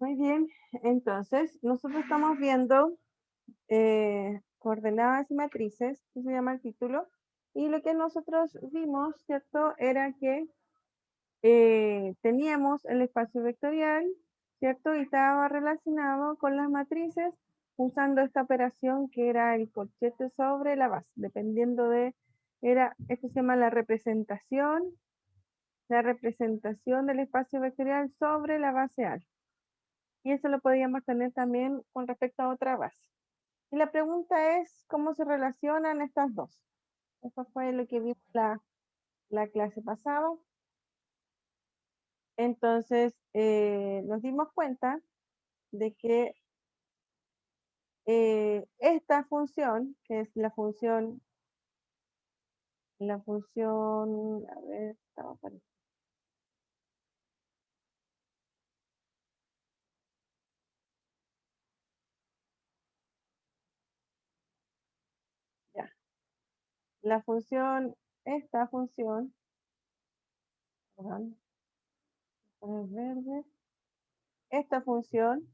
Muy bien, entonces nosotros estamos viendo coordenadas y matrices, que se llama el título, y lo que nosotros vimos, ¿cierto? Era que teníamos el espacio vectorial, ¿cierto? Y estaba relacionado con las matrices usando esta operación que era el corchete sobre la base, dependiendo de, esto se llama la representación del espacio vectorial sobre la base alfa. Y eso lo podíamos tener también con respecto a otra base. Y la pregunta es, ¿cómo se relacionan estas dos? Eso fue lo que vimos la clase pasada. Entonces, nos dimos cuenta de que esta función, que es a ver, estaba por aquí. Ya, la función, esta función, perdón, poner verde, esta función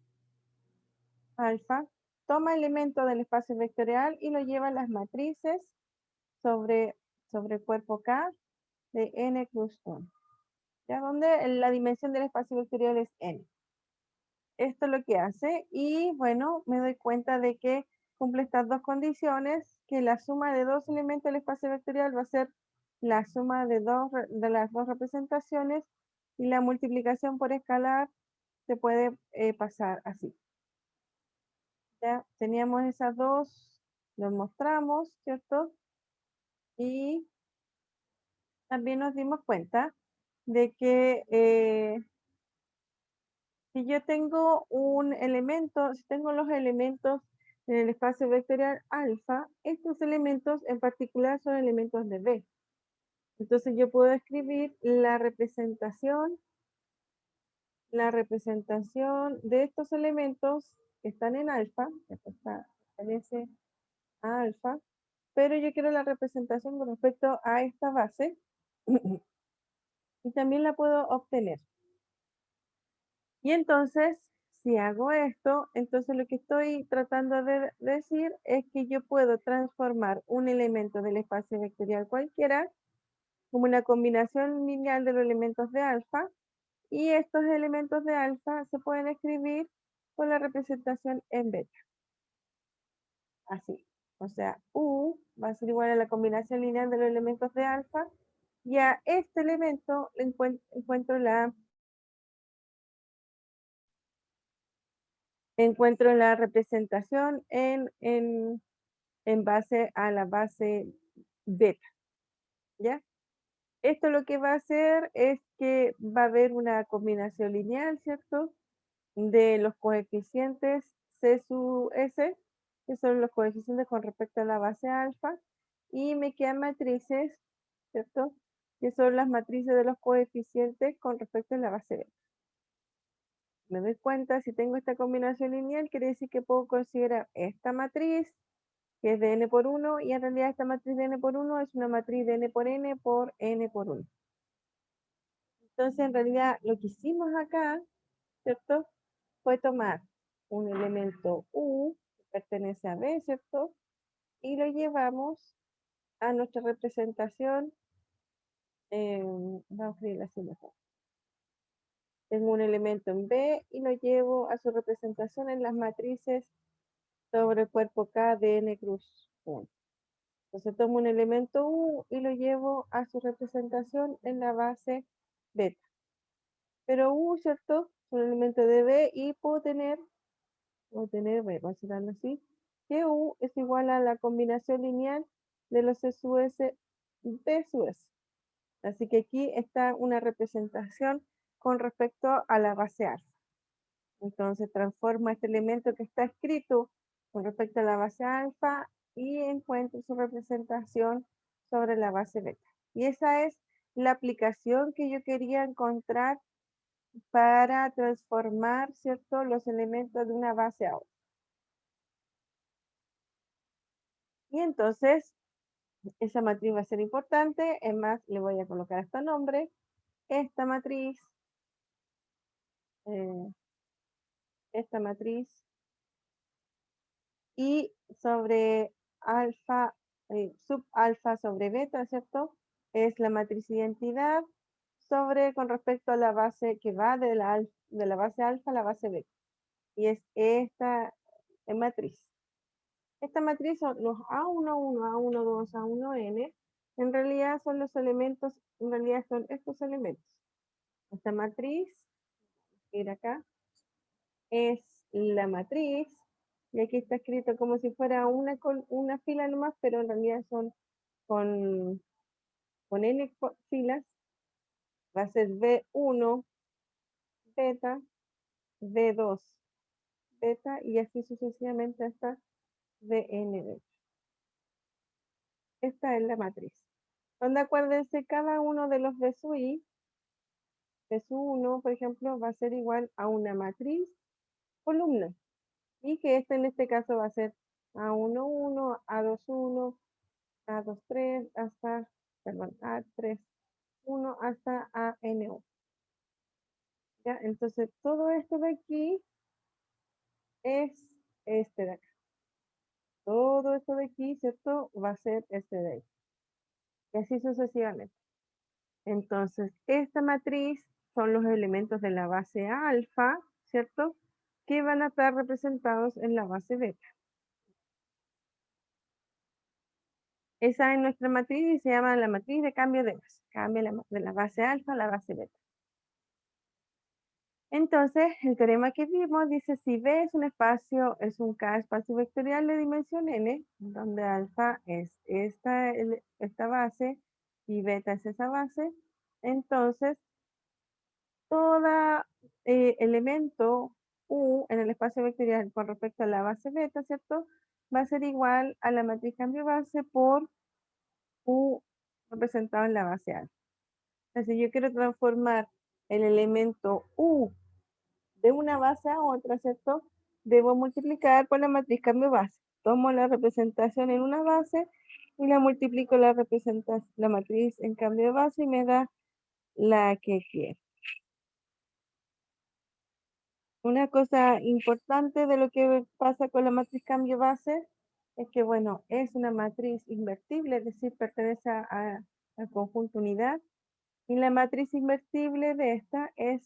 alfa toma elementos del espacio vectorial y lo lleva a las matrices sobre, sobre cuerpo K de n cruz 1, ¿ya? Donde la dimensión del espacio vectorial es n. Esto es lo que hace y bueno, me doy cuenta de que cumple estas dos condiciones, que la suma de dos elementos del espacio vectorial va a ser la suma de las dos representaciones y la multiplicación por escalar se puede pasar así. Ya teníamos esas dos, los mostramos, ¿cierto? Y también nos dimos cuenta de que si yo tengo un elemento, si tengo los elementos en el espacio vectorial alfa, estos elementos en particular son elementos de B. Entonces yo puedo escribir la representación de estos elementos que están en alfa, que pertenece a alfa, pero yo quiero la representación con respecto a esta base y también la puedo obtener. Y entonces, si hago esto, entonces lo que estoy tratando de decir es que yo puedo transformar un elemento del espacio vectorial cualquiera como una combinación lineal de los elementos de alfa, y estos elementos de alfa se pueden escribir con la representación en beta. Así. O sea, U va a ser igual a la combinación lineal de los elementos de alfa, y a este elemento le encuentro la representación en base a la base beta, ¿ya? Esto lo que va a hacer es que va a haber una combinación lineal, ¿cierto? De los coeficientes C sub S, que son los coeficientes con respecto a la base alfa, y me quedan matrices, ¿cierto? Que son las matrices de los coeficientes con respecto a la base beta. Me doy cuenta, si tengo esta combinación lineal, quiere decir que puedo considerar esta matriz, que es de n por 1, y en realidad esta matriz de n por 1 es una matriz de n por n por n por 1. Entonces, en realidad, lo que hicimos acá, ¿cierto? Fue tomar un elemento U, que pertenece a B, ¿cierto? Y lo llevamos a nuestra representación, vamos a escribirlo así mejor. Tengo un elemento en B y lo llevo a su representación en las matrices sobre el cuerpo K de n cruz 1. Entonces tomo un elemento U y lo llevo a su representación en la base beta. Pero U, ¿cierto? Es un elemento de B y puedo tener, voy a considerarlo así, que U es igual a la combinación lineal de los C sub S, B sub S. Así que aquí está una representación con respecto a la base alfa. Entonces transformo este elemento que está escrito con respecto a la base alfa y encuentro su representación sobre la base beta. Y esa es la aplicación que yo quería encontrar para transformar, ¿cierto?, los elementos de una base a otra. Y entonces, esa matriz va a ser importante. Es más, le voy a colocar este nombre. Esta matriz esta matriz y sobre alfa, subalfa sobre beta, ¿cierto? Es la matriz identidad sobre con respecto a la base que va de la base alfa a la base beta. Y es esta matriz. Esta matriz son los A11, A12, A1n. En realidad son los elementos, en realidad son estos elementos. Esta matriz, ir acá, es la matriz, y aquí está escrito como si fuera una fila nomás, pero en realidad son con, con n filas, va a ser V1 beta, V2 beta, y así sucesivamente hasta Vn beta. Esta es la matriz. Donde acuérdense, cada uno de los de su i, de su 1, por ejemplo, va a ser igual a una matriz columna. Y que esta en este caso va a ser A11, A21, A23 hasta, perdón, A31 hasta AN1. ¿Ya? Entonces, todo esto de aquí es este de acá. Todo esto de aquí, ¿cierto? Va a ser este de ahí. Y así sucesivamente. Entonces, esta matriz son los elementos de la base alfa, ¿cierto? Que van a estar representados en la base beta. Esa es nuestra matriz y se llama la matriz de cambio de base. Cambia de la base alfa a la base beta. Entonces, el teorema que vimos dice si B es un espacio, es un K espacio vectorial de dimensión n, donde alfa es esta base y beta es esa base, entonces todo elemento U en el espacio vectorial con respecto a la base beta, ¿cierto? Va a ser igual a la matriz cambio base por U representado en la base alfa. Entonces, si yo quiero transformar el elemento U de una base a otra, ¿cierto? Debo multiplicar por la matriz cambio base. Tomo la representación en una base y la multiplico la matriz en cambio de base y me da la que quiero. Una cosa importante de lo que pasa con la matriz cambio base es que, bueno, es una matriz invertible, es decir, pertenece al conjunto unidad. Y la matriz invertible de esta es,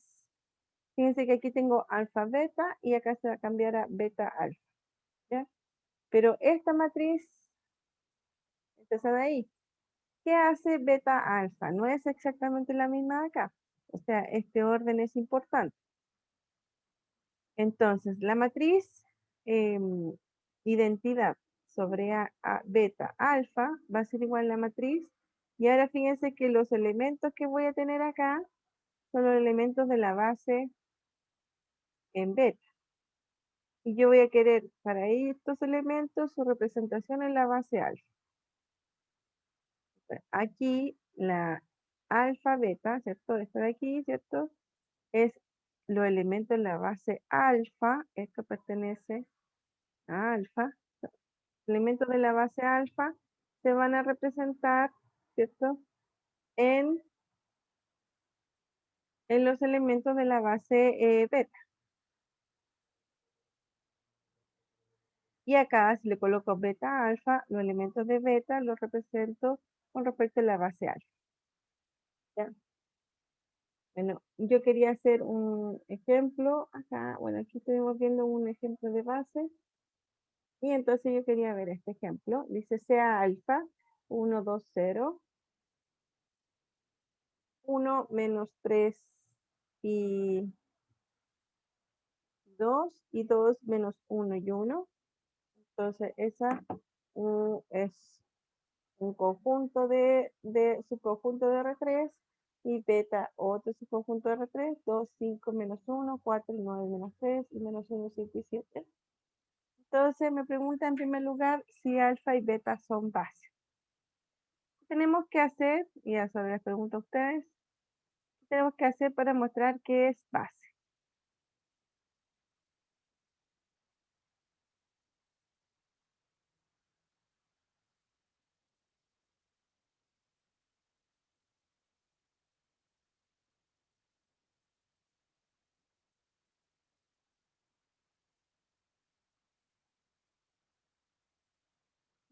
fíjense que aquí tengo alfa beta y acá se va a cambiar a beta alfa, ¿ya? Pero esta matriz, esta de ahí, ¿qué hace beta alfa? No es exactamente la misma de acá. O sea, este orden es importante. Entonces, la matriz identidad sobre beta alfa va a ser igual a la matriz. Y ahora fíjense que los elementos que voy a tener acá son los elementos de la base en beta. Y yo voy a querer para estos elementos su representación en la base alfa. Aquí la alfa beta, ¿cierto? Esto de aquí, ¿cierto? Es los elementos en la base alfa. Esto pertenece a alfa. Elementos de la base alfa se van a representar, ¿cierto? En, en los elementos de la base beta. Y acá, si le coloco beta alfa, los elementos de beta los represento con respecto a la base alfa. ¿Ya? Bueno, yo quería hacer un ejemplo acá. Bueno, aquí estamos viendo un ejemplo de base. Y entonces yo quería ver este ejemplo. Dice sea alfa 1, 2, 0, 1 menos 3 y 2 y 2 menos 1 y 1. Entonces esa es un conjunto de subconjunto de R3 y beta otro subconjunto de R3, 2, 5 menos 1, 4, 9 menos 3 y menos 1, 5 y 7. Entonces me pregunta en primer lugar si alfa y beta son bases. ¿Qué tenemos que hacer? Y a eso les pregunto a ustedes. ¿Qué tenemos que hacer para mostrar qué es base?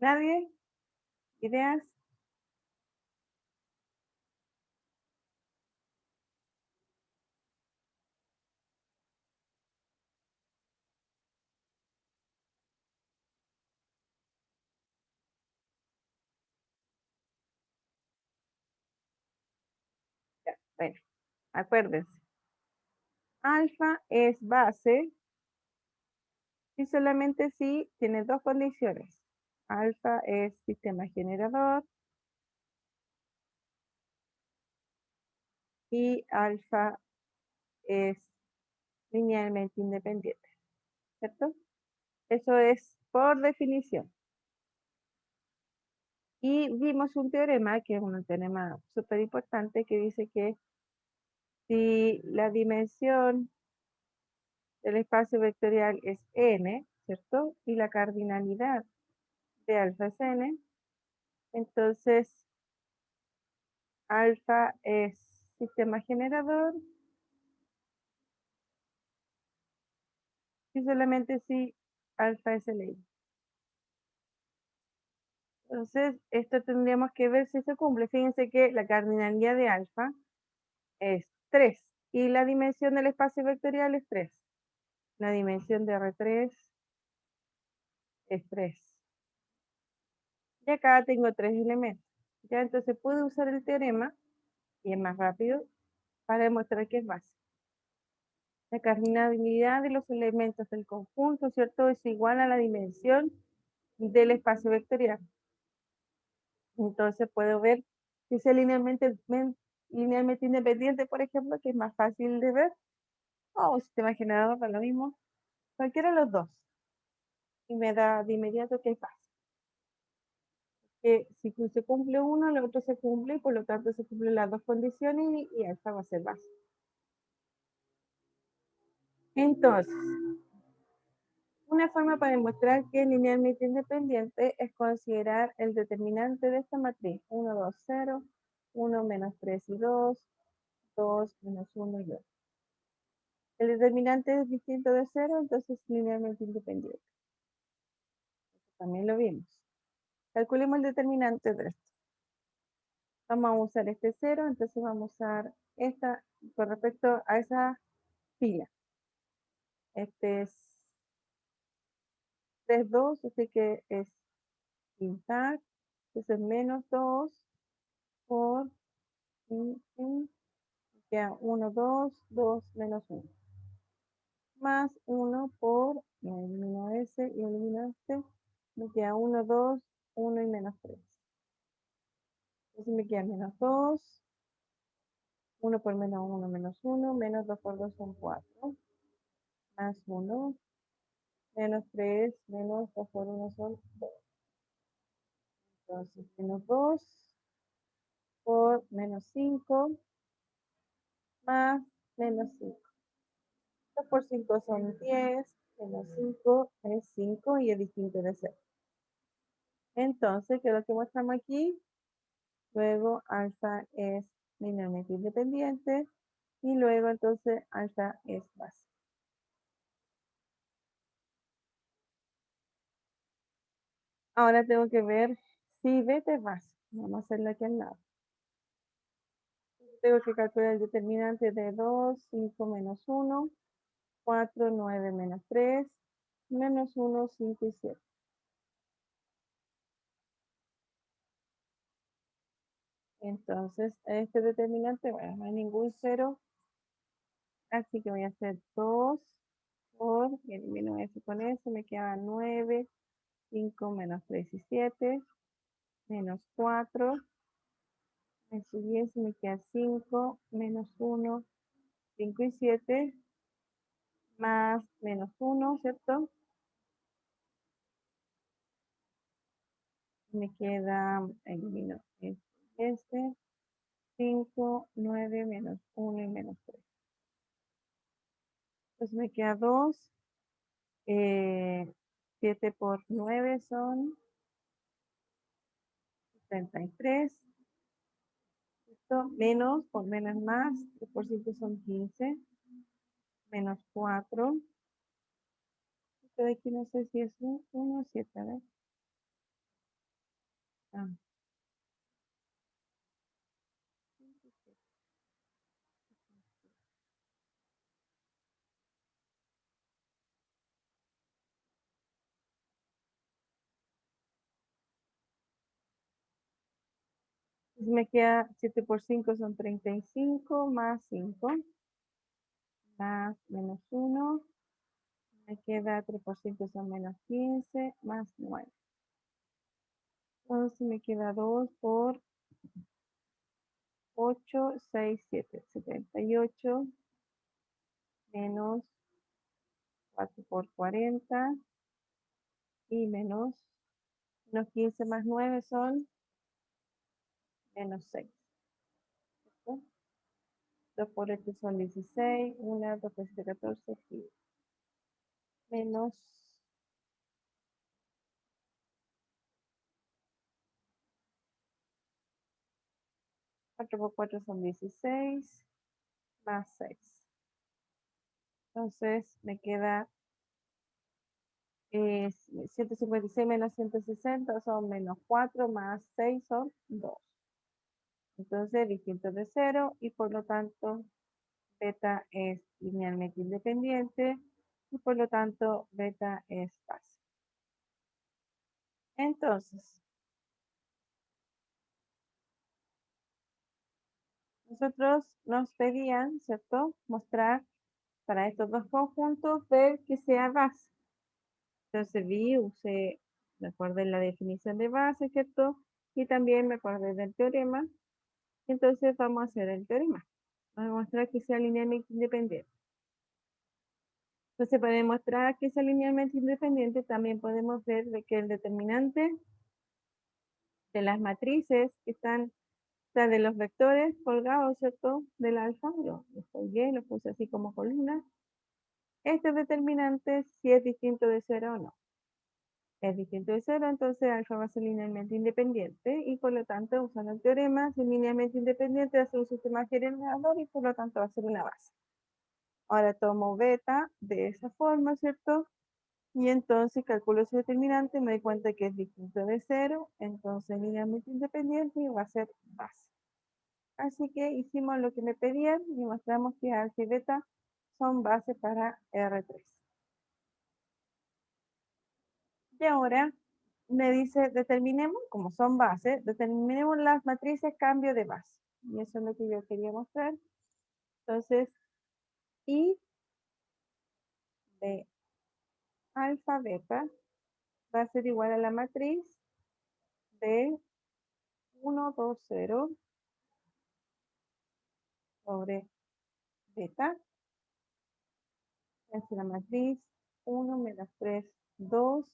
¿Nadie? ¿Ideas? Ya, bueno, acuérdense. Alfa es base y solamente si tiene dos condiciones. Alfa es sistema generador y alfa es linealmente independiente, ¿cierto? Eso es por definición. Y vimos un teorema, que es un teorema súper importante, que dice que si la dimensión del espacio vectorial es n, ¿cierto? Y la cardinalidad de alfa es n, entonces alfa es sistema generador y solamente si alfa es el eje. Entonces, esto tendríamos que ver si se cumple. Fíjense que la cardinalidad de alfa es 3 y la dimensión del espacio vectorial es 3. La dimensión de R3 es 3. Y acá tengo 3 elementos. Ya entonces puedo usar el teorema, y es más rápido, para demostrar que es base. La cardinalidad de los elementos del conjunto, ¿cierto? Es igual a la dimensión del espacio vectorial. Entonces puedo ver si es linealmente independiente, por ejemplo, que es más fácil de ver, o un sistema generador para lo mismo, cualquiera de los dos. Y me da de inmediato que es base. Que si se cumple uno, el otro se cumple, y por lo tanto se cumplen las dos condiciones y esta va a ser base. Entonces, una forma para demostrar que es linealmente independiente es considerar el determinante de esta matriz. 1, 2, 0, 1 menos 3 y 2, 2 menos 1 y 2. El determinante es distinto de 0, entonces es linealmente independiente. También lo vimos. Calculemos el determinante de esto. Vamos a usar este 0, entonces vamos a usar esta con respecto a esa fila. Este es 3, 2, así que es impar. Entonces menos 2 por queda 1, 2, 2 menos 1. Más 1 por, me elimino ese y elimino este, me queda 1, 2, 1 y menos 3. Entonces me queda menos 2, 1 por menos 1, menos 1, menos 2 por 2 son 4, más 1, menos 3, menos 2 por 1 son 2. Entonces menos 2 por menos 5, más menos 5. 2 por 5 son 10, menos 5 es 5 y es distinto de 0. Entonces, ¿qué es lo que mostramos aquí? Luego alfa es linealmente independiente y luego entonces alfa es base. Ahora tengo que ver si beta es base. Vamos a hacerlo aquí al lado. Tengo que calcular el determinante de 2, 5 menos 1, 4, 9 menos 3, menos 1, 5 y 7. Entonces, este determinante, bueno, no hay ningún 0, así que voy a hacer 2 por, elimino ese con ese, me queda 9, 5 menos 3 y 7, menos 4, el siguiente me queda 5, menos 1, 5 y 7, más menos 1, ¿cierto? Me queda, elimino este, 5, 9, menos 1 y menos 3. Entonces me queda 2, 7 por 9 son 33, ¿cierto? Menos, por menos más, 3 por 5 son 15, menos 4. Esto de aquí no sé si es 1 o 7, a ver. Ah, entonces me queda 7 por 5 son 35 más 5 más menos 1. Me queda 3 por 5 son menos 15 más 9. Entonces me queda 2 por 8, 6, 7, 78 menos 4 por 40 y menos 15 más 9 son menos 6. 2 por 8 son 16, 1, 2 por 7, 14, y menos 4 por 4 son 16, más 6. Entonces me queda 156 menos 160 son menos 4 más 6 son 2. Entonces distinto de 0 y por lo tanto beta es linealmente independiente y por lo tanto beta es base. Entonces, nosotros nos pedían, ¿cierto? Mostrar para estos dos conjuntos, ver que sea base. Entonces usé, me acordé la definición de base, ¿cierto? Y también me acordé del teorema. Entonces vamos a hacer el teorema. Vamos a mostrar que sea linealmente independiente. Entonces, para demostrar que sea linealmente independiente, también podemos ver de que el determinante de las matrices que están, o sea, de los vectores colgados, ¿cierto? Del alfa, lo colgué, lo puse así como columna. Este determinante si es distinto de 0 o no. Es distinto de 0, entonces alfa va a ser linealmente independiente y por lo tanto, usando el teorema, si es linealmente independiente va a ser un sistema generador y por lo tanto va a ser una base. Ahora tomo beta de esa forma, ¿cierto? Y entonces calculo ese determinante, me doy cuenta que es distinto de 0, entonces linealmente independiente y va a ser base. Así que hicimos lo que me pedían y mostramos que alfa y beta son base para R3. Y ahora me dice, determinemos, como son bases, determinemos las matrices cambio de base. Y eso es lo que yo quería mostrar. Entonces, I de alfa beta va a ser igual a la matriz de 1, 2, 0 sobre beta. Es la matriz 1 menos 3, 2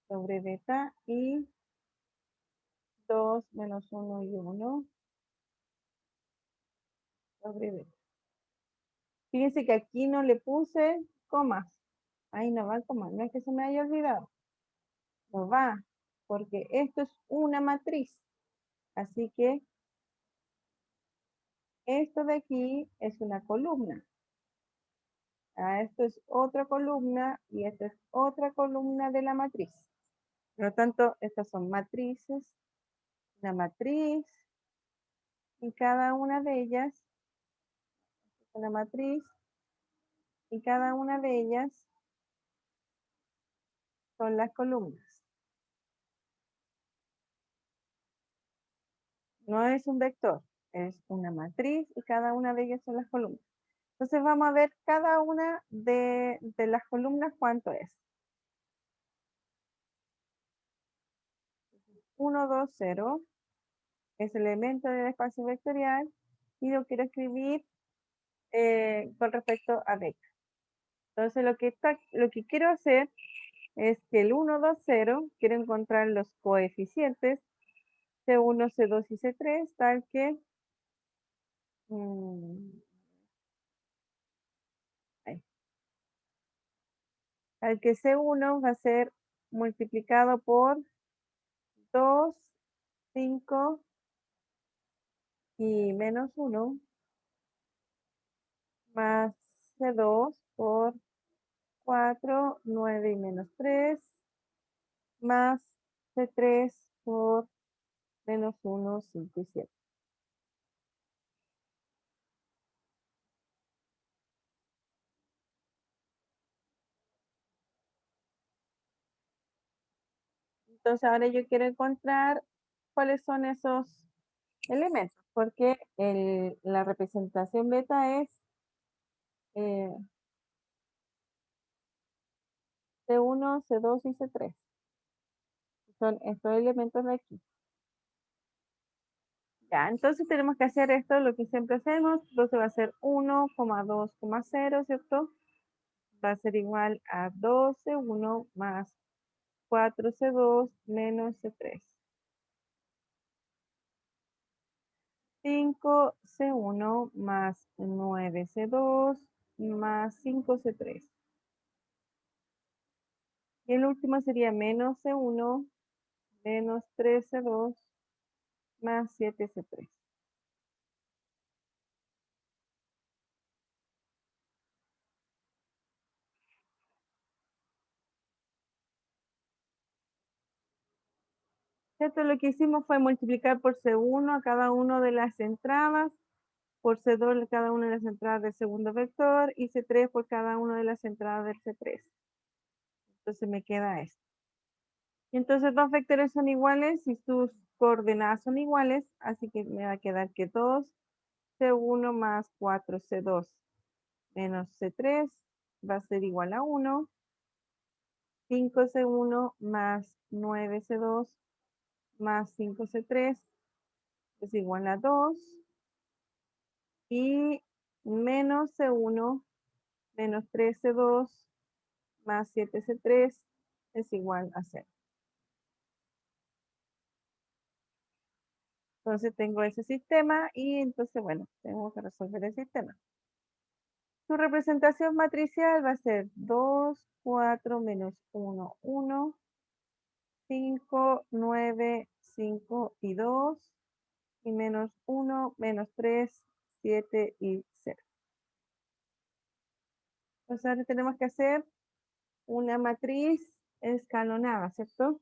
sobre beta y 2 menos 1 y 1 sobre beta. Fíjense que aquí no le puse comas. Ahí no va coma, no es que se me haya olvidado. No va, porque esto es una matriz. Así que esto de aquí es una columna. Esto es otra columna y esta es otra columna de la matriz. Por lo tanto, estas son matrices, una matriz, y cada una de ellas, una matriz, y cada una de ellas son las columnas. No es un vector, es una matriz y cada una de ellas son las columnas. Entonces vamos a ver cada una de las columnas cuánto es. 1, 2, 0 es el elemento del espacio vectorial y lo quiero escribir con respecto a vector. Entonces lo que quiero hacer es que el 1, 2, 0, quiero encontrar los coeficientes C1, C2 y C3, tal que ahí, tal que C1 va a ser multiplicado por 2, 5 y menos 1, más C2 por 4, 9 y menos 3, más C3 por menos 1, 5 y 7. Entonces ahora yo quiero encontrar cuáles son esos elementos, porque la representación beta es eh, C1, C2 y C3. Son estos elementos de aquí. Ya, entonces tenemos que hacer esto, lo que siempre hacemos. Entonces va a ser 1,2,0, ¿cierto? Va a ser igual a 12,1 más 4C2 menos C3. 5C1 más 9C2 más 5C3. Y el último sería menos C1 menos 3C2 más 7C3. ¿Cierto? Lo que hicimos fue multiplicar por C1 a cada una de las entradas, por C2 cada una de las entradas del segundo vector y C3 por cada una de las entradas del C3. Entonces me queda esto. Y entonces dos vectores son iguales y sus coordenadas son iguales, así que me va a quedar que 2C1 más 4C2 menos C3 va a ser igual a 1. 5C1 más 9C2 más 5C3 es igual a 2. Y menos C1 menos 3C2 más 7C3 es igual a 0. Entonces tengo ese sistema y entonces, bueno, tengo que resolver el sistema. Su representación matricial va a ser 2, 4, menos 1, 1, 5, 9, 5 y 2, y menos 1, menos 3, 7 y 0. Entonces ahora tenemos que hacer una matriz escalonada, ¿cierto?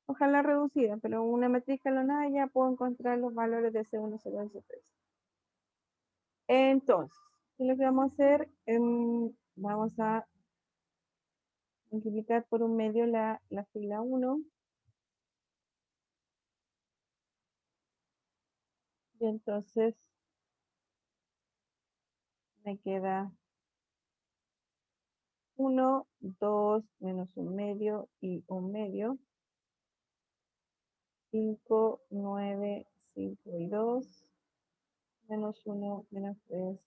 Ojalá reducida, pero una matriz escalonada ya puedo encontrar los valores de C1, C2 y C3. Entonces, ¿qué es lo que vamos a hacer? Vamos a multiplicar por un medio la fila 1. Y entonces me queda 1, 2, menos un medio y un medio. 5, 9, 5 y 2, menos 1, menos 3.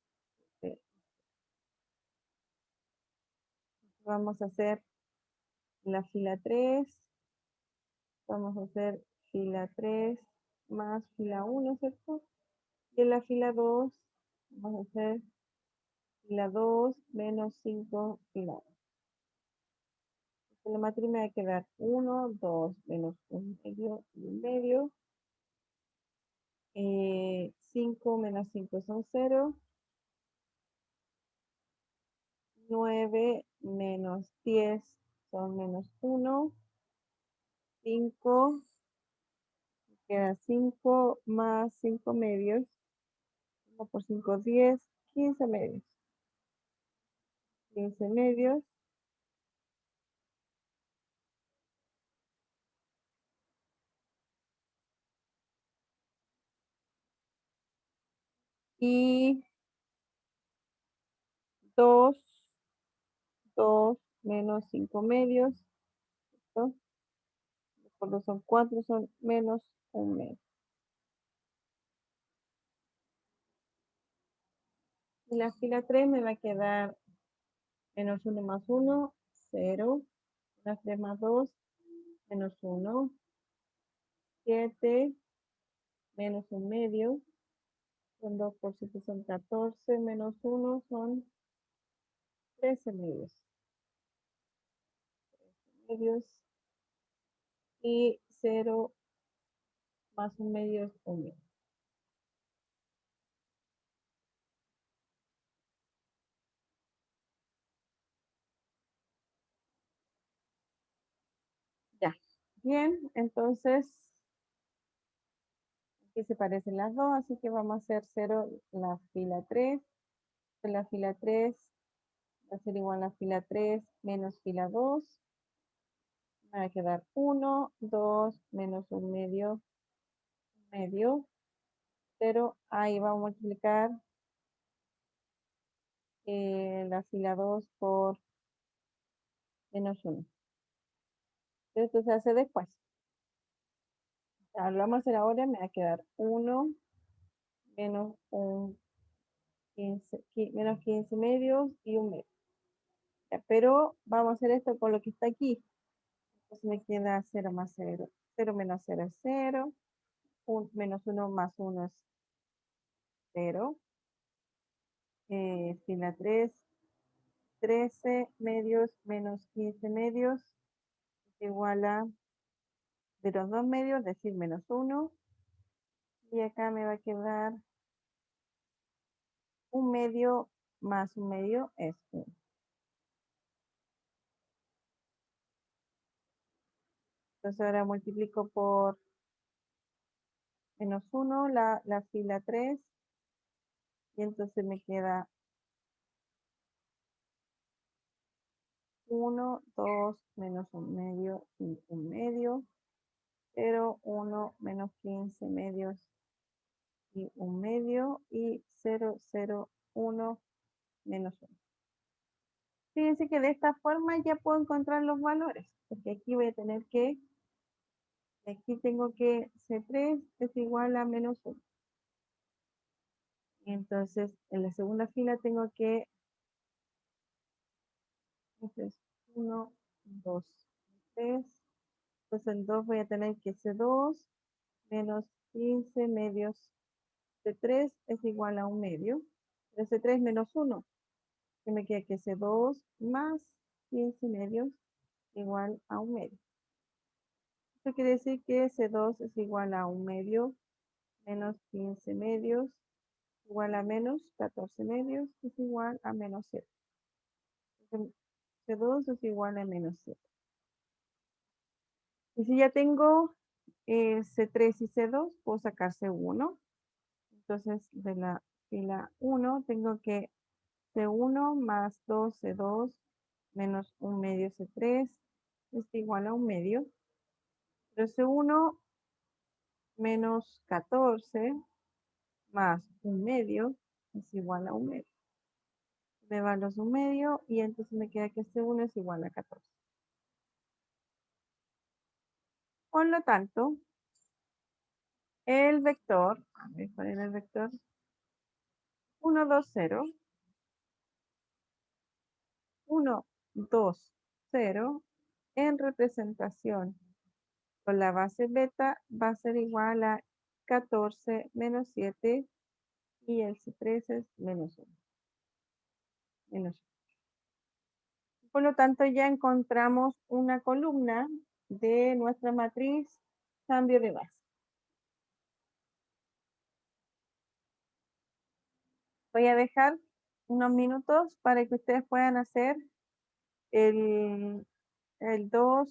Vamos a hacer la fila 3. Vamos a hacer fila 3 más fila 1, ¿cierto? Y en la fila 2 vamos a hacer fila 2 menos 5 fila 1. La matriz me va a quedar 1, 2 menos un medio y un medio. 5 menos 5 son 0. 9 menos 10 son menos 1. 5, queda 5 más 5 medios. 1 por 5, 10, 15 medios. 15 medios. Y 2, 2 menos 5 medios. ¿Listo? Por 2 son 4, son menos un medio. Y la fila 3 me va a quedar menos 1 más 1, 0. La 3 más 2, menos 1. 7 menos un medio. Son 2 por 7 son 14, menos 1 son 13 medios. 13 medios. Y 0 más un medio es un medio. Ya. Bien, entonces aquí se parecen las dos, así que vamos a hacer 0 la fila 3. La fila 3 va a ser igual a fila 3 menos fila 2. Me va a quedar 1, 2 menos un medio, medio, 0. Ahí vamos a multiplicar la fila 2 por menos 1. Esto se hace después. Lo vamos a hacer ahora, me va a quedar 1 menos un 15, menos 15 medios y un medio. Ya, pero vamos a hacer esto con lo que está aquí. Entonces me queda 0 más 0. 0 menos 0 es 0. Menos 1 más 1 es 0. Fila 3, 13 medios menos 15 medios es igual a de los dos medios, es decir, menos 1. Y acá me va a quedar un medio más un medio es 1. Entonces ahora multiplico por menos 1 la fila 3 y entonces me queda 1, 2 menos un medio y un medio, 0, 1 menos 15 medios y un medio y 0, 0, 1 menos 1. Fíjense que de esta forma ya puedo encontrar los valores, porque aquí voy a tener que, aquí tengo que C3 es igual a menos 1. Y entonces en la segunda fila tengo que, entonces 1, 2, 3. Entonces en 2 voy a tener que C2 menos 15 medios de 3 es igual a un medio. De C3 menos 1, que me queda que C2 más 15 medios igual a un medio. Esto quiere decir que C2 es igual a un medio menos 15 medios igual a menos 14 medios es igual a menos 0. C2 es igual a menos 0. Y si ya tengo C3 y C2, puedo sacar C1. Entonces, de la fila 1 tengo que C1 más 2 C2 menos un medio C3 es igual a un medio. Pero C1 menos 14 más un medio es igual a un medio. Me van los un medio y entonces me queda que C1 es igual a 14. Por lo tanto, el vector, a ver cuál era el vector, 1, 2, 0, 1, 2, 0, en representación con la base beta va a ser igual a 14 menos 7 y el C3 es menos 1. Menos 1. Por lo tanto, ya encontramos una columna de nuestra matriz cambio de base. Voy a dejar unos minutos para que ustedes puedan hacer el 2, o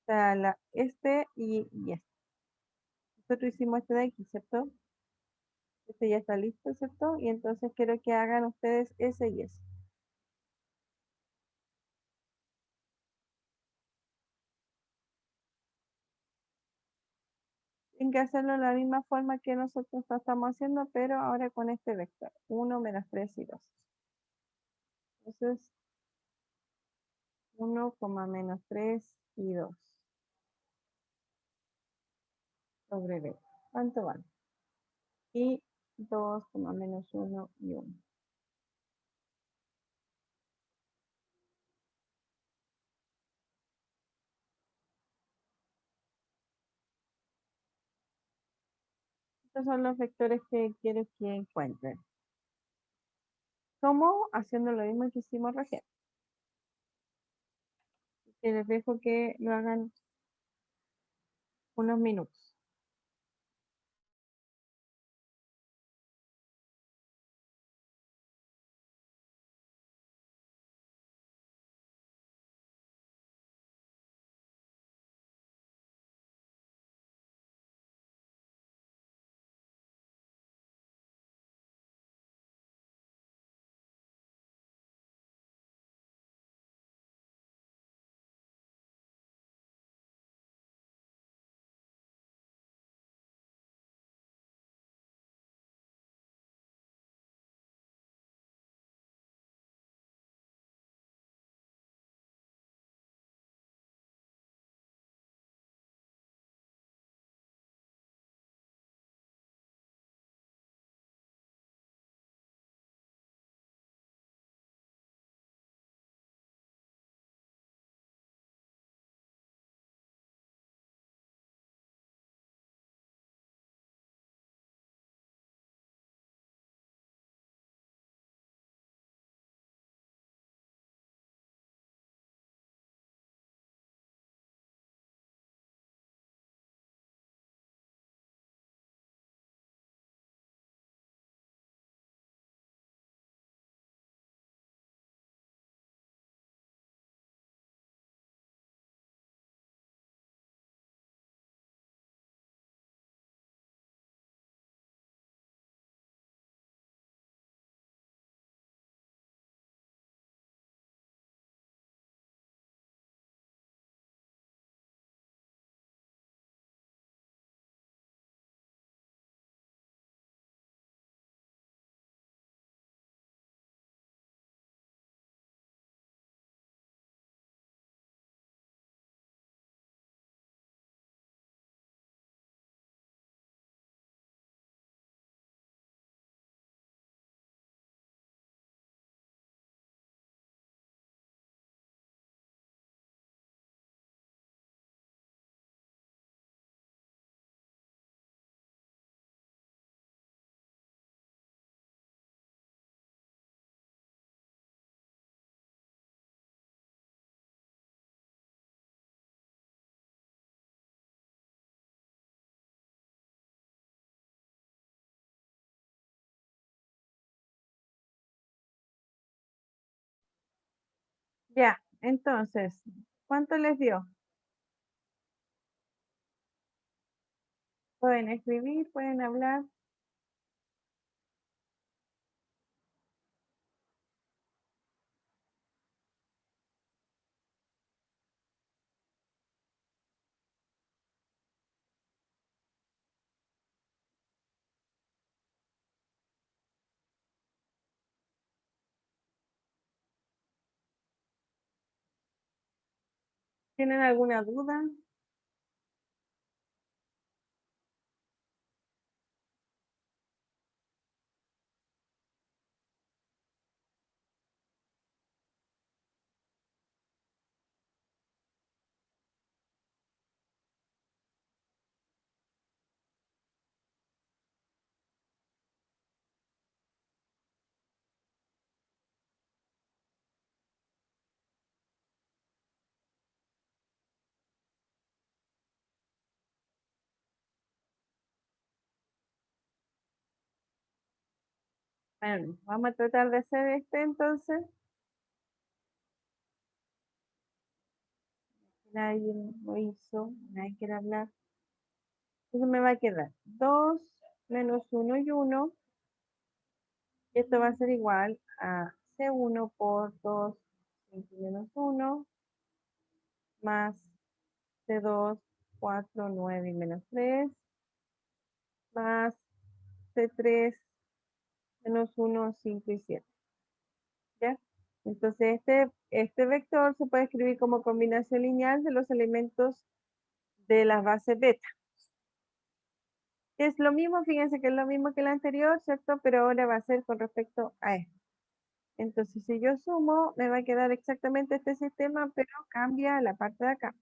sea, este y este. Nosotros hicimos este de aquí, ¿cierto? Este ya está listo, ¿cierto? Y entonces quiero que hagan ustedes ese y ese. Tienen que hacerlo de la misma forma que nosotros lo estamos haciendo, pero ahora con este vector. 1 menos 3 y 2. Entonces, 1, menos 3 y 2 sobre b. ¿Cuánto vale? Y 2, menos 1 y 1. Estos son los vectores que quiero que encuentren. ¿Cómo? Haciendo lo mismo que hicimos recién. Que les dejo que lo hagan unos minutos. Ya, entonces, ¿cuánto les dio? Pueden escribir, pueden hablar. ¿Tienen alguna duda? Bueno, vamos a tratar de hacer este entonces. Nadie lo hizo, nadie quiere hablar. Entonces me va a quedar 2 menos uno y uno. Y esto va a ser igual a C1 por 2 5 menos uno más C2, 4 9 y menos 3 más C3 menos uno 5 y 7. ¿Ya? Entonces este vector se puede escribir como combinación lineal de los elementos de las bases beta. Es lo mismo, fíjense que es lo mismo que el anterior, ¿cierto? Pero ahora va a ser con respecto a esto. Entonces, si yo sumo, me va a quedar exactamente este sistema, pero cambia la parte de acá.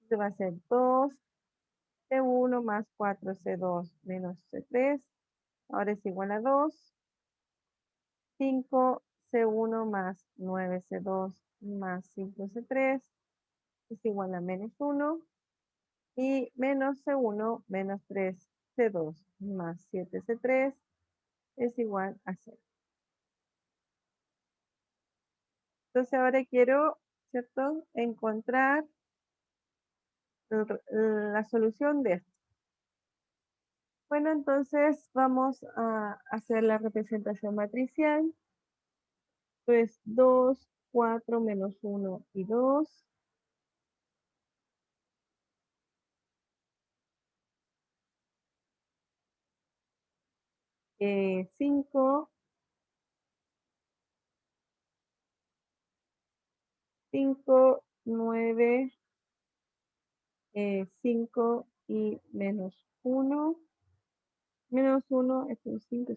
Entonces va a ser 2C1 más 4C2 menos C3. Ahora es igual a 2. 5C1 más 9C2 más 5C3 es igual a menos 1. Y menos C1 menos 3C2 más 7C3 es igual a 0. Entonces ahora quiero, ¿cierto? Encontrar la solución de esto. Bueno, entonces vamos a hacer la representación matricial. Pues 2 4 menos uno y 2. 5, 5, 9, 5 y menos uno. Menos uno es un 5,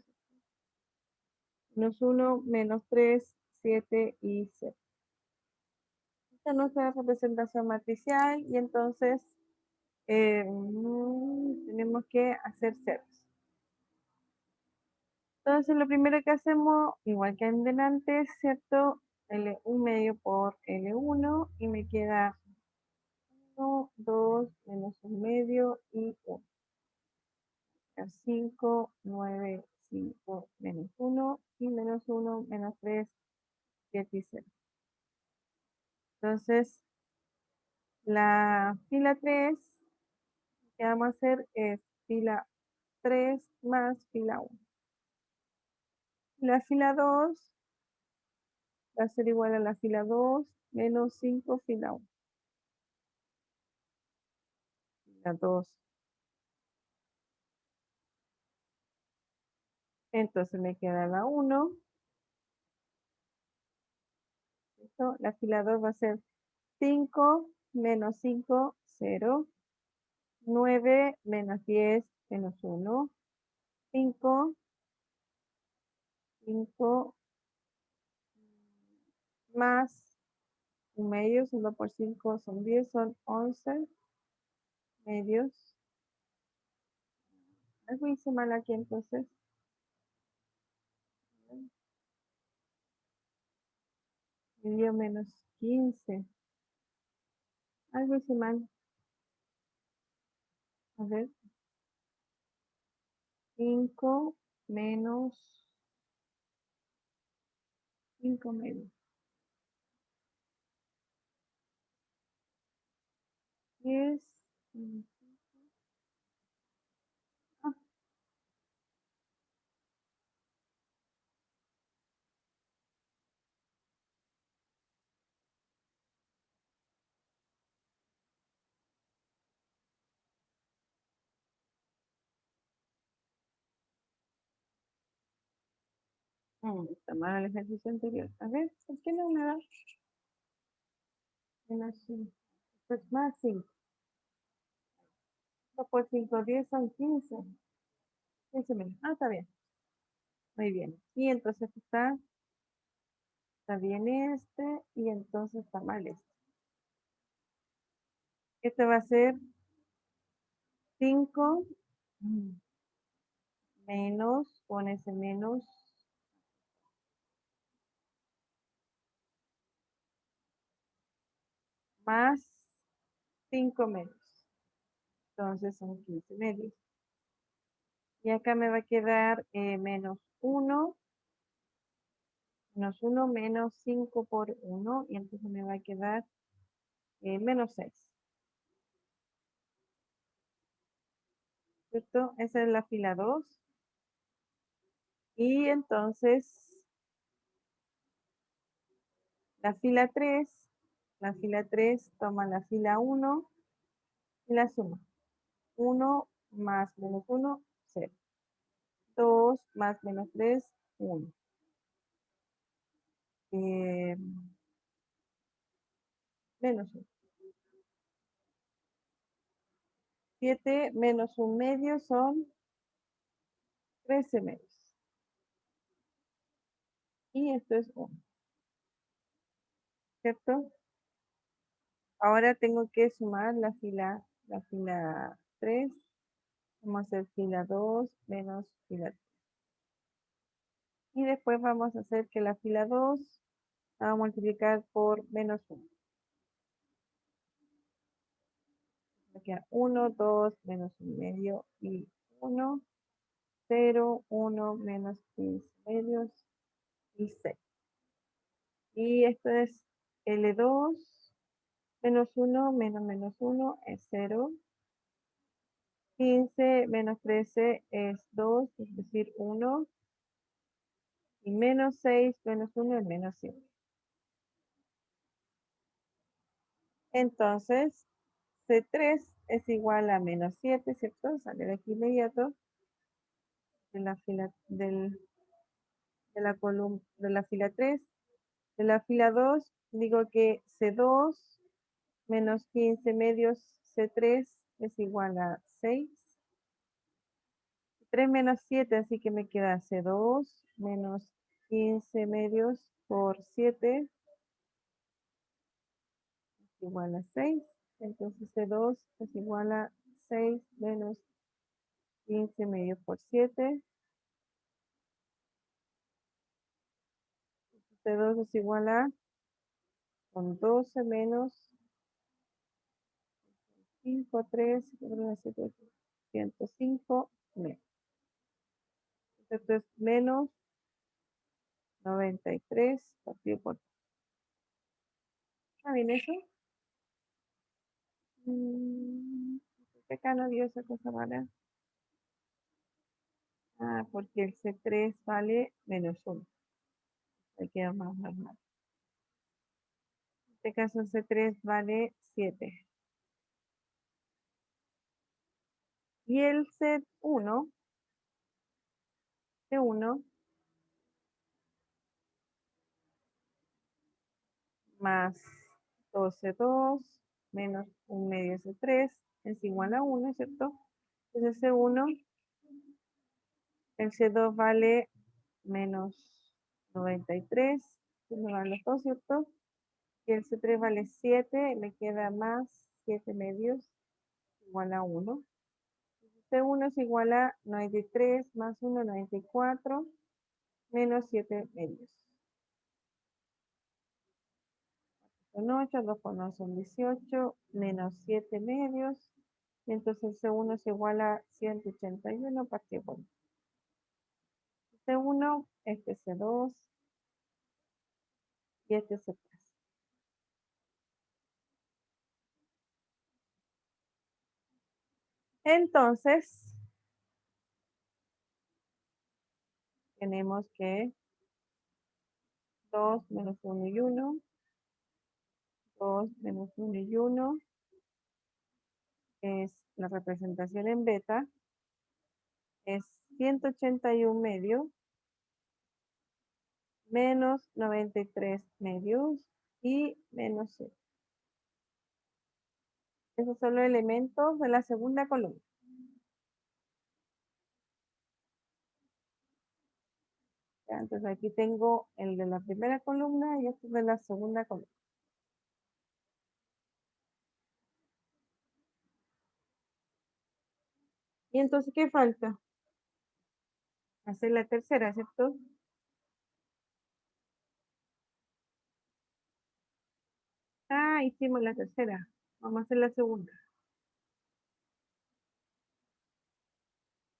menos uno menos 3 7 y 0. Esta es nuestra representación matricial y entonces tenemos que hacer ceros. Entonces lo primero que hacemos, igual que en delante, ¿cierto? L1 medio por L1 y me queda 1, 2, menos 1 medio y 1. 5, 9, 5, menos 1 y menos 1, menos 3, 7 y 0. Entonces, la fila 3 que vamos a hacer es fila 3 más fila 1. La fila 2 va a ser igual a la fila 2 menos 5 fila 1. Fila 2. Entonces me queda la 1. ¿Listo? La fila 2 va a ser 5 menos 5, 0. 9 menos 10 menos 1. 5, 5 más un medio, solo por 5 son 10, son 11 medios. Algo hice mal aquí entonces. Medio menos 15. Algo hice mal. A ver. 5 menos 5 medios. 10. mm, ah, Está mal el ejercicio anterior. A ver, ¿por qué no me da? Menos 5. Pues más 5. Por 5, 10 son 15. 15 menos. Ah, está bien. Muy bien. Y entonces está bien este y entonces está mal este. Este va a ser 5 menos, con ese menos, más 5 menos. Entonces son 15 medios. Y acá me va a quedar menos uno menos 5 por uno. Y entonces me va a quedar menos 6. ¿Cierto? Esa es la fila 2. Y entonces la fila 3 toma la fila 1 y la suma. 1 más menos 1, 0. 2 más menos 3, 1. Eh, Menos 1. 7 menos un medio son 13 medios. Y esto es 1, ¿cierto? Ahora tengo que sumar la fila 3. Vamos a hacer fila 2 menos fila 3. Y después vamos a hacer que la fila 2 la vamos a multiplicar por menos 1. Me queda 1, 2, menos un medio y 1, 0, 1, menos 15 medios y 6. Y esto es L2 menos 1 menos menos 1 es 0. 15 menos 13 es 2, es decir, 1. Y menos 6 menos 1 es menos 7. Entonces, C3 es igual a menos 7, ¿cierto? Sale de aquí inmediato de la fila de la columna de la fila 3. De la fila 2 digo que C2 menos 15 medios C3 es igual a 6. 3 menos 7, así que me queda C2 menos 15 medios por 7 es igual a 6. Entonces C2 es igual a 6 menos 15 medios por 7. C2 es igual a con 12 menos 5, 3, 7, 8, 105 menos. Esto es menos 93 partido por 3. ¿Está bien eso? Acá no dio esa cosa mala. Porque el C3 vale menos 1. Ahí queda más normal. En este caso el C3 vale 7. Y el C1 más 2C2 menos un medio C3 es igual a 1, ¿cierto? Entonces C1, el C2 vale menos 93, que me van los dos, ¿cierto? Y el C3 vale 7, me queda más 7 medios, igual a 1. C1 es igual a 93 más 1, 94, menos 7 medios. Son 8, 2 por 9 son 18, menos 7 medios. Y entonces C1 es igual a 181 partido por C1, este es C2 y este es C3. Entonces, tenemos que 2 menos 1 y 1, 2 menos 1 y 1 es la representación en beta, es 181 medios menos 93 medios y menos 0. Esos son los elementos de la segunda columna. ¿Ya? Entonces aquí tengo el de la primera columna y este de la segunda columna. Y entonces, ¿qué falta? Hacer la tercera, ¿cierto? Ah, hicimos la tercera. Vamos a hacer la segunda.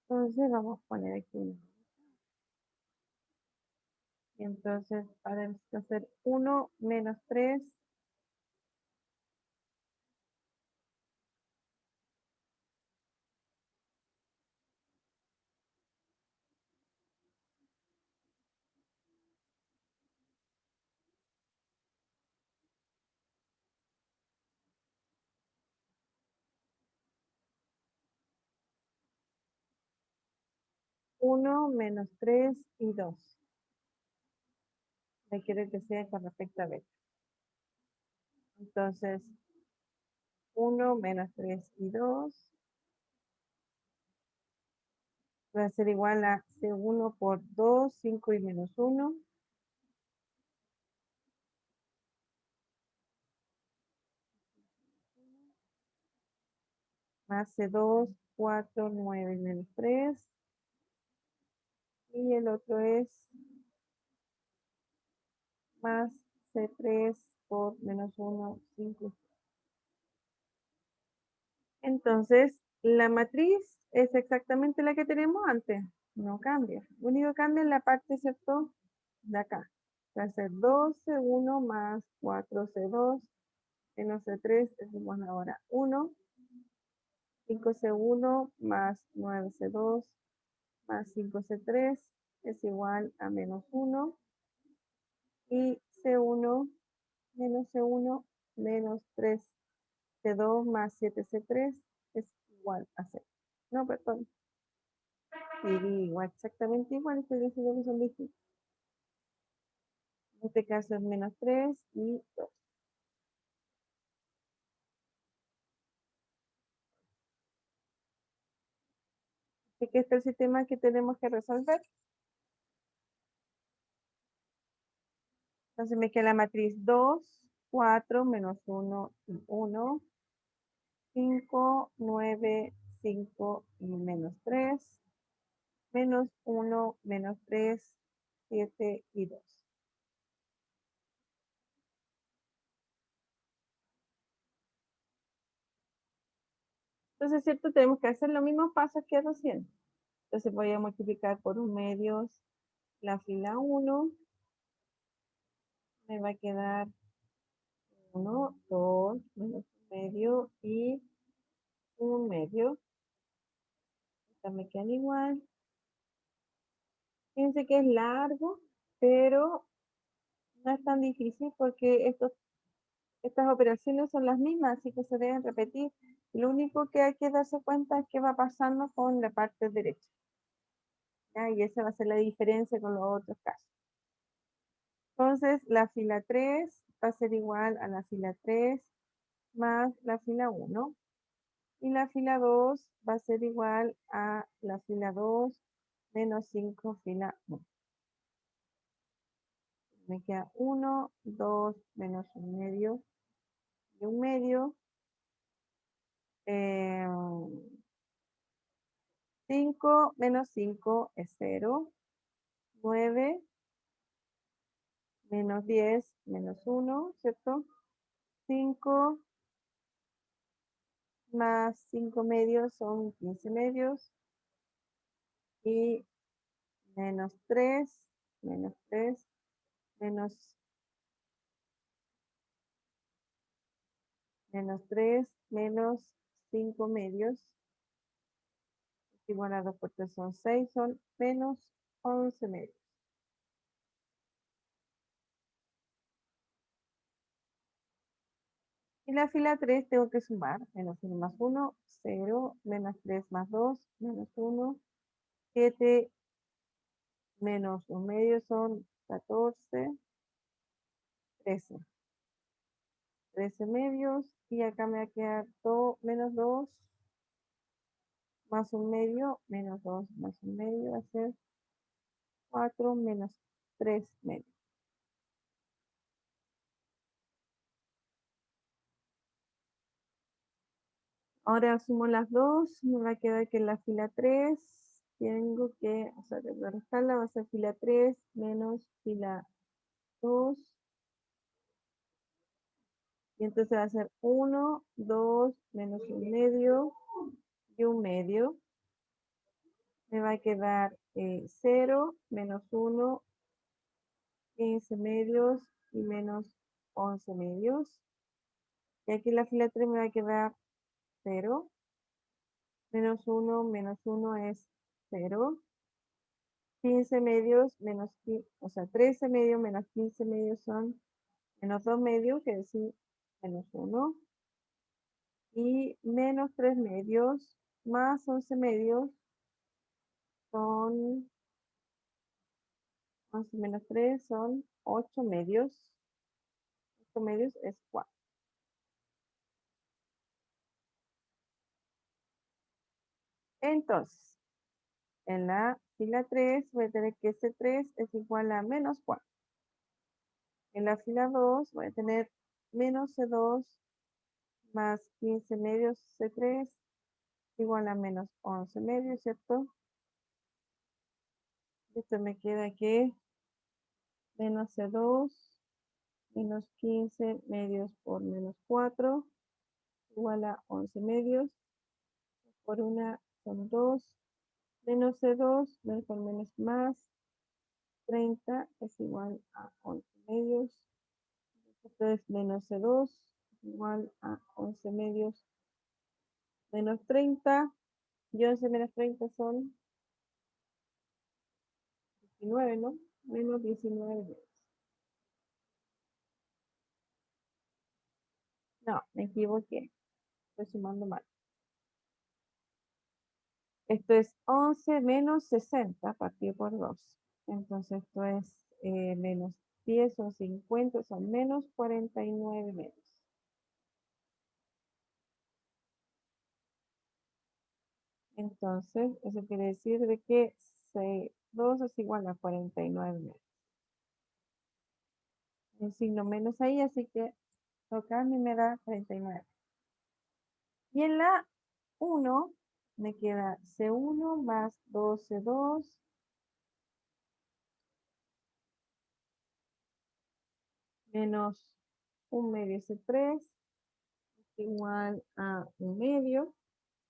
Entonces vamos a poner aquí uno. Y entonces ahora hacer 1 menos 3 1 menos 3 y 2. Me quiero que sea con respecto a beta. Entonces, 1 menos 3 y 2 va a ser igual a C1 por 2, 5 y menos 1. Más C2, 4, 9 y menos 3. Y el otro es más C3 por menos 1, 5. Entonces, la matriz es exactamente la que tenemos antes. No cambia. Lo único que cambia es la parte, ¿cierto? De acá. Va a ser 2C1 más 4C2 menos C3 es igual ahora 1. 5C1 más 9C2 más 5C3 es igual a menos 1. Y C1 menos C1 menos 3C2 más 7C3 es igual a 0. No, perdón. Sí, igual, exactamente igual, estoy diciendo que son distintos. En este caso es menos 3 y 2. Así que este es el sistema que tenemos que resolver. Entonces me queda la matriz 2, 4, menos 1 y 1, 5, 9, 5 y menos 3, menos 1, menos 3, 7 y 2. Entonces, ¿cierto? Tenemos que hacer los mismos pasos que recién. Entonces voy a multiplicar por un medio la fila 1. Me va a quedar 1, 2, menos un medio y un medio. Estas me quedan igual. Fíjense que es largo, pero no es tan difícil porque estas operaciones son las mismas, así que se deben repetir. Lo único que hay que darse cuenta es qué va pasando con la parte derecha. ¿Ya? Y esa va a ser la diferencia con los otros casos. Entonces, la fila 3 va a ser igual a la fila 3 más la fila 1. Y la fila 2 va a ser igual a la fila 2 menos 5 fila 1. Me queda 1, 2 menos un medio y un medio. 5 menos 5 es 0. 9 menos 10 menos 1, ¿cierto? 5 más 5 medios son 15 medios. Y menos 3 menos 3 menos 3 menos 5 medios igual a 2 por 3 son 6, son menos 11 medios. Y la fila 3 tengo que sumar, menos 1 más 1, 0, menos 3 más 2, menos 1, 7, menos 1 medio son 14, 13. 13 medios, y acá me va a quedar menos 2, más 1 medio, menos 2 más 1 medio, va a ser 4 menos 3 medios. Ahora sumo las dos, me va a quedar que en la fila 3 tengo que, o sea, tengo que restarla, va a ser fila 3 menos fila 2, y entonces va a ser 1, 2, menos 1 medio y 1 medio. Me va a quedar 0, menos 1, 15 medios y menos 11 medios. Y aquí en la fila 3 me va a quedar 0, menos 1 es 0. 15 medios menos, o sea, 13 medios menos 15 medios son menos 2 medios, que es decir, menos 1. Y menos 3 medios más 11 medios son, 11 menos 3 son 8 medios. 8 medios es 4. Entonces, en la fila 3 voy a tener que ese 3 es igual a menos 4. En la fila 2 voy a tener menos C2 más 15 medios C3 igual a menos 11 medios, ¿cierto? Esto me queda que menos C2 menos 15 medios por menos 4 igual a 11 medios. Por una son 2. Menos C2 menos por menos más 30 es igual a 11 medios. Esto es menos C2 igual a 11 medios menos 30. Y 11 menos 30 son 19, ¿no? Menos 19 medios. No, me equivoqué. Estoy sumando mal. Esto es 11 menos 60 partido por 2. Entonces esto es menos 10 son 50, son menos 49 medios. Entonces, eso quiere decir de que 2 es igual a 49 medios. El signo menos ahí, así que toca a mí me da 39. Y en la 1 me queda C1 más 2C2 menos 1 medio C3 igual a 1 medio,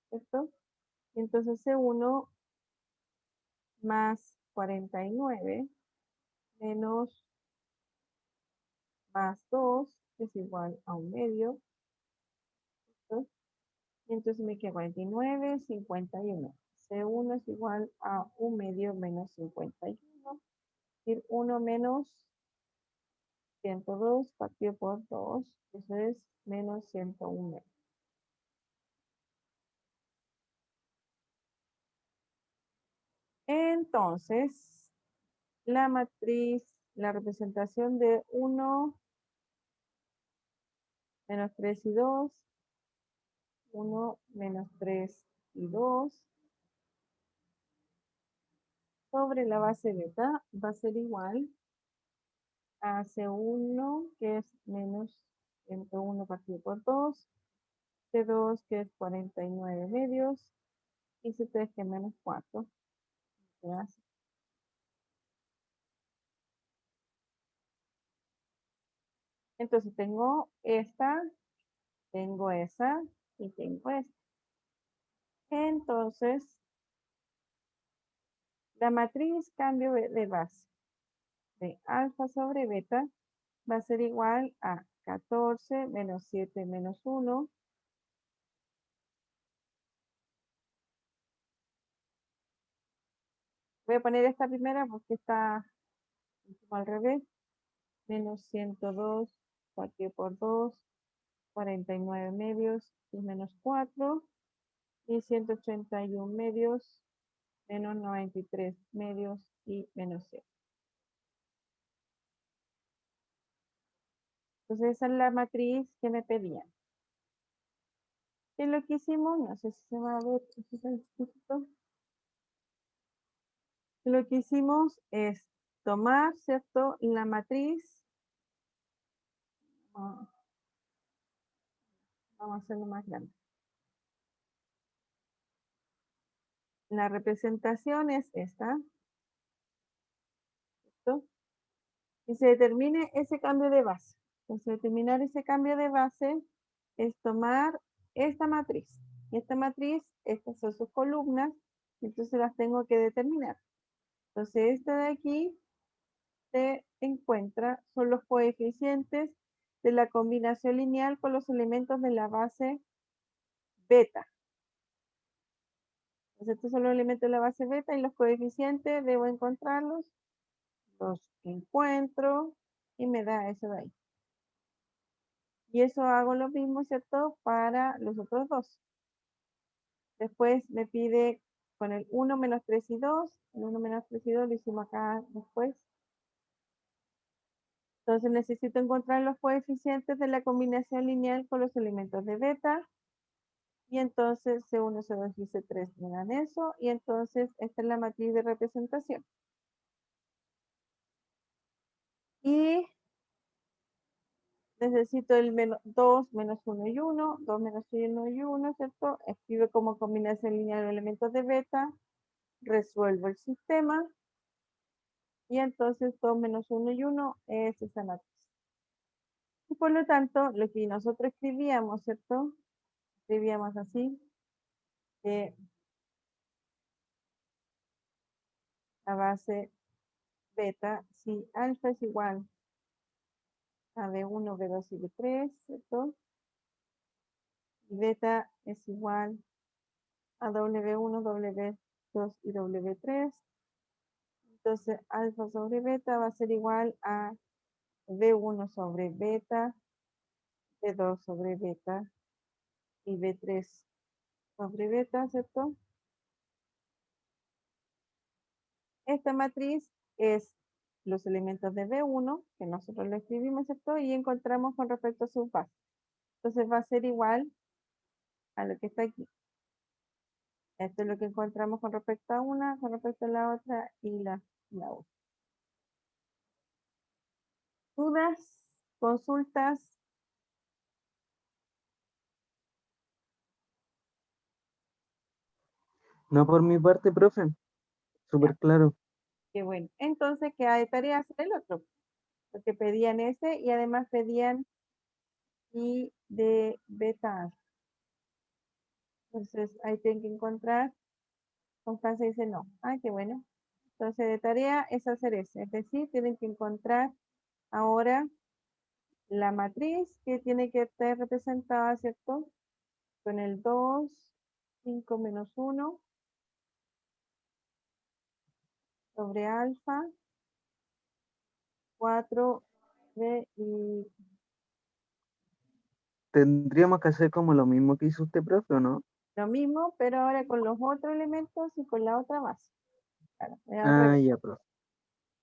¿cierto? Y entonces C1 más 49 menos más 2 es igual a 1 medio, ¿cierto? Y entonces me queda 49, 51. C1 es igual a 1 medio menos 51. Es decir, 1 menos 102 partido por 2. Eso es menos 101. Entonces, la matriz, la representación de 1 menos 3 y 2, 1 menos 3 y 2, sobre la base beta va a ser igual a C1, que es menos 101 partido por 2, C2, que es 49 medios, y C3, que es menos 4. Entonces tengo esta, tengo esa y tengo esta. Entonces, la matriz cambio de base de alfa sobre beta va a ser igual a 14 menos 7 menos 1 Voy a poner esta primera porque está al revés. Menos 102 partido por 2, 49 medios y menos 4. Y 181 medios menos 93 medios y menos 0. Entonces esa es la matriz que me pedían. ¿Qué es lo que hicimos? No sé si se va a ver. Lo que hicimos es tomar, ¿cierto? La matriz. Vamos a hacerlo más grande. La representación es esta. ¿Cierto? Y se determine ese cambio de base. Entonces, determinar ese cambio de base es tomar esta matriz. Y esta matriz, estas son sus columnas, entonces las tengo que determinar. Entonces, esta de aquí se encuentra, son los coeficientes de la combinación lineal con los elementos de la base beta. Entonces, estos son los elementos de la base beta y los coeficientes debo encontrarlos, los encuentro y me da eso de ahí. Y eso hago lo mismo, ¿cierto? Para los otros dos. Después me pide con el 1 menos 3 y 2. El 1 menos 3 y 2 lo hicimos acá después. Entonces necesito encontrar los coeficientes de la combinación lineal con los elementos de beta. Y entonces C1, C2 y C3 me dan eso. Y entonces esta es la matriz de representación. Y necesito el 2 menos 1 y 1, 2 menos 1 y 1, ¿cierto? Escribo como combinación lineal de elementos de beta, resuelvo el sistema, y entonces 2 menos 1 y 1 es esa matriz. Y por lo tanto, lo que nosotros escribíamos, ¿cierto? Escribíamos así, que la base beta, si alfa es igual a B1, B2 y B3, ¿cierto? Y beta es igual a W1, W2 y W3. Entonces, alfa sobre beta va a ser igual a B1 sobre beta, B2 sobre beta y B3 sobre beta, ¿cierto? Esta matriz es los elementos de B1, que nosotros lo escribimos, ¿cierto? Y encontramos con respecto a sus bases. Entonces va a ser igual a lo que está aquí. Esto es lo que encontramos con respecto a una, con respecto a la otra y la otra. ¿Dudas? ¿Consultas? No por mi parte, profe. Ya, Súper claro. qué bueno. Entonces queda de tarea hacer el otro, porque pedían ese y además pedían y de beta alfa. Entonces ahí tienen que encontrar. Constanza dice no. Ah, qué bueno. Entonces de tarea es hacer eso. Es decir, tienen que encontrar ahora la matriz que tiene que estar representada, ¿cierto? Con el 2, 5 menos 1 sobre alfa, 4 y Tendríamos que hacer como lo mismo que hizo usted, profe, ¿o no? lo mismo, pero ahora con los otros elementos y con la otra base. Claro, al Ah, revés. ya, profe.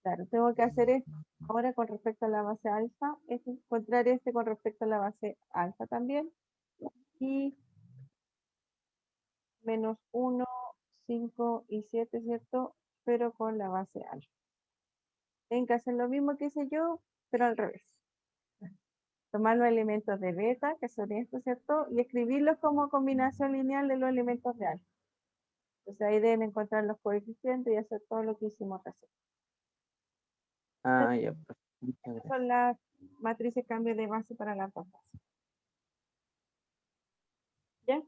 Claro, tengo que hacer esto ahora con respecto a la base alfa, es encontrar este con respecto a la base alfa también. Y menos 1, 5 y 7, ¿cierto? Pero con la base alfa. Tienen que hacer lo mismo que hice yo, pero al revés. Tomar los elementos de beta, que son estos, ¿cierto? Y escribirlos como combinación lineal de los elementos de alfa. Entonces ahí deben encontrar los coeficientes y hacer todo lo que hicimos recién. Ah, ya, profe. Muchas Estas gracias. son las matrices cambio de base para las dos bases. ¿Ya?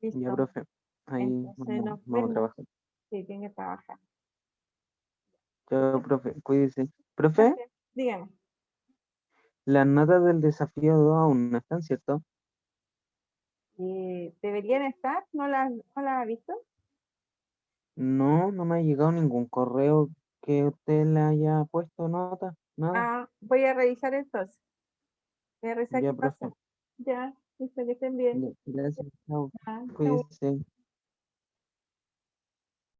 Ya, Listo. profe. Ahí Entonces vamos, nos vamos a vemos. trabajar. Sí, tiene que trabajar. Chao, profe. Cuídese. Profe, Gracias. Dígame. las notas del desafío 2 aún no están, ¿cierto? ¿Deberían estar? ¿No las ha visto? No, no me ha llegado ningún correo que usted le haya puesto nota, nada. Ah, voy a revisar entonces. Voy a revisar Ya, qué profe. pasa. Ya, listo, que estén bien. Ya, gracias, chao. Ah, chau. Cuídese.